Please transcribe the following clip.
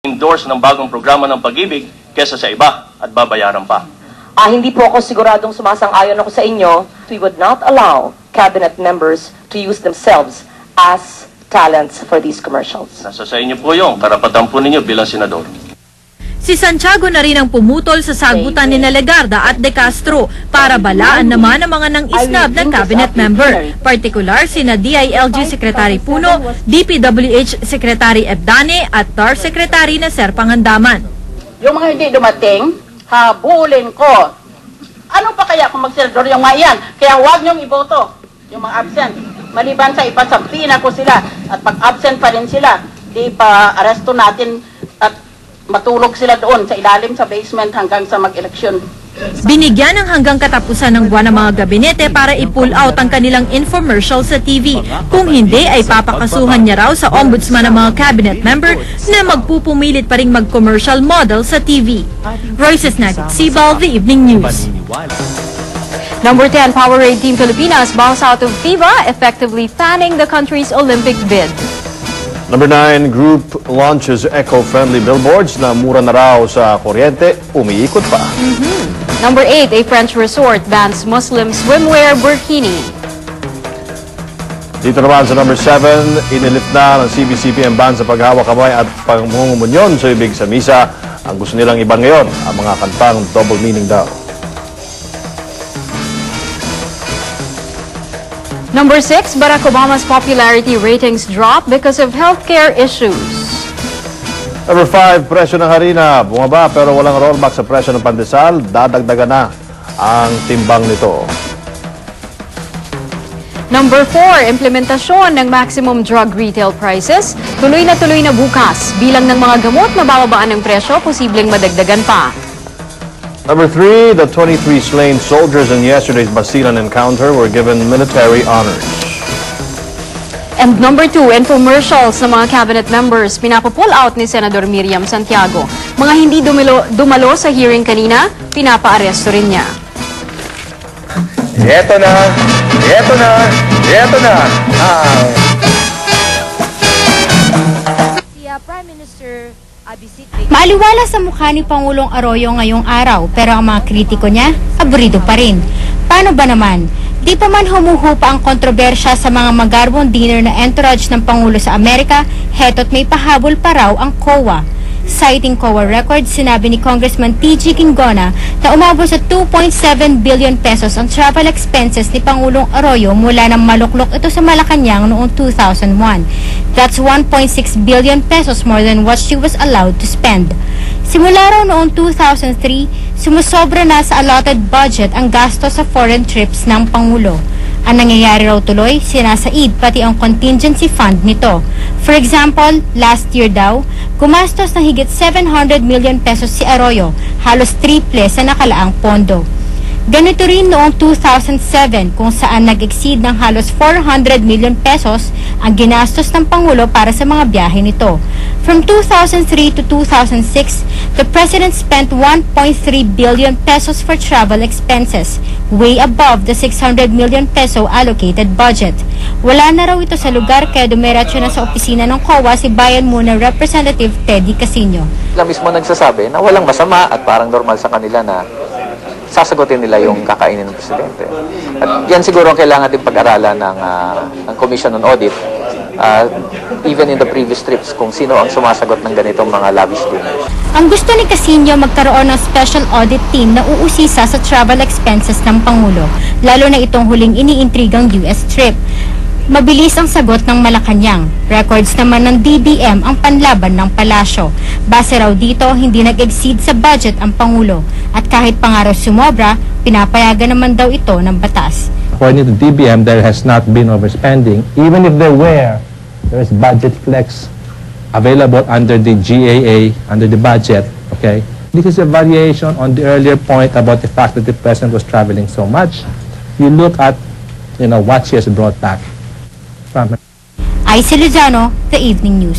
endorse ng bagong programa ng pag-ibig kesa sa iba at babayaran pa. Hindi po ako siguradong sumasang-ayon ako sa inyo. We would not allow cabinet members to use themselves as talents for these commercials. Nasa sa inyo po yung karapatan po ninyo bilang senador. Si Santiago na rin ang pumutol sa sagutan ni Legarda at De Castro para balaan naman ang mga nang-isnab na cabinet member. Partikular sina DILG Secretary Puno, DPWH Secretary Ebdane at TAR Secretary na Ser Pangandaman. Yung mga hindi dumating, habulin ko. Ano pa kaya kung magsenador yung mga yan? Kaya huwag niyong iboto yung mga absent. Maliban sa ipasampina ko sila at pag absent pa rin sila, di pa aresto natin at matulog sila doon sa ilalim sa basement hanggang sa mag-eleksyon. Binigyan ng hanggang katapusan ng buwan ng mga gabinete para i-pull out ang kanilang infomercial sa TV. Kung hindi ay papakasuhan niya raw sa ombudsman ng mga cabinet member na magpupumilit pa ring mag-commercial model sa TV. Royces Nagit, Sibal, The Evening News. Number 10, Powerade Team Pilipinas bows out of FIBA, effectively fanning the country's Olympic bid. Number 9, group launches eco-friendly billboards na mura na raw sa kuryente, umiikot pa. Number 8, a French resort bans Muslim swimwear burkini. Dito naman sa number 7, inilip na ng CBCP ang ban sa paghawak kamay at pangmungumunyon sa ibig sa misa. Ang gusto nilang iba ngayon, ang mga kantang double meaning daw. Number 6, Barack Obama's popularity ratings drop because of healthcare issues. Number 5, presyo ng harina bumaba pero walang rollback sa presyo ng pandesal. Dadagdagan na ang timbang nito. Number 4, implementasyon ng maximum drug retail prices. Tuloy na bukas. Bilang ng mga gamot na bababaan ng presyo, posibleng madagdagan pa. Number 3, the 23 slain soldiers in yesterday's Basilan encounter were given military honors. And number 2, infomercials ng mga cabinet members pinapull out ni Senador Miriam Santiago. Mga hindi dumalo sa hearing kanina, pinapaaresto rin niya. Eto na. Prime Minister Maaliwala sa mukha ni Pangulong Arroyo ngayong araw, pero ang mga kritiko niya, aburido pa rin. Paano ba naman? Di pa man humuhupa ang kontrobersya sa mga magarbong dinner na entourage ng Pangulo sa Amerika, heto't may pahabol pa raw ang COA. Citing COA records, sinabi ni Congressman T.G. Quingona na umabot sa 2.7 billion pesos ang travel expenses ni Pangulong Arroyo mula nang maluklok ito sa Malacanang noong 2001. That's 1.6 billion pesos more than what she was allowed to spend. Simula raw noong 2003, sumusobra na sa allotted budget ang gasto sa foreign trips ng Pangulo. Ang nangyayari raw tuloy, sinasaid pati ang contingency fund nito. For example, last year daw, gumastos na higit 700 million pesos si Arroyo, halos triple sa nakalaang pondo. Ganito rin noong 2007 kung saan nag-exceed ng halos 400 million pesos ang ginastos ng Pangulo para sa mga biyahe nito. From 2003 to 2006, the President spent 1.3 billion pesos for travel expenses, way above the 600 million peso allocated budget. Wala na raw ito sa lugar kaya dumiretso na sa opisina ng COA si Bayan Muna Representative Teddy Casino. Sila mismo nagsasabi na walang masama at parang normal sa kanila na sasagutin nila yung kakainin ng presidente. At yan siguro ang kailangan din pag-aralan ng Commission on Audit, even in the previous trips, kung sino ang sumasagot ng ganitong mga lavish dinners. Ang gusto ni Casino magkaroon ng special audit team na uusisa sa travel expenses ng Pangulo, lalo na itong huling iniintrigang US trip. Mabilis ang sagot ng Malacanang. Records naman ng DBM ang panlaban ng palasyo. Base raw dito, hindi nag-exceed sa budget ang Pangulo. At kahit pa nga raw sumobra, pinapayagan naman daw ito ng batas. According to DBM, there has not been overspending. Even if there is budget flex available under the GAA, under the budget, okay? This is a variation on the earlier point about the fact that the President was traveling so much. You look at, what she has brought back. Aisy Lozano, The Evening News.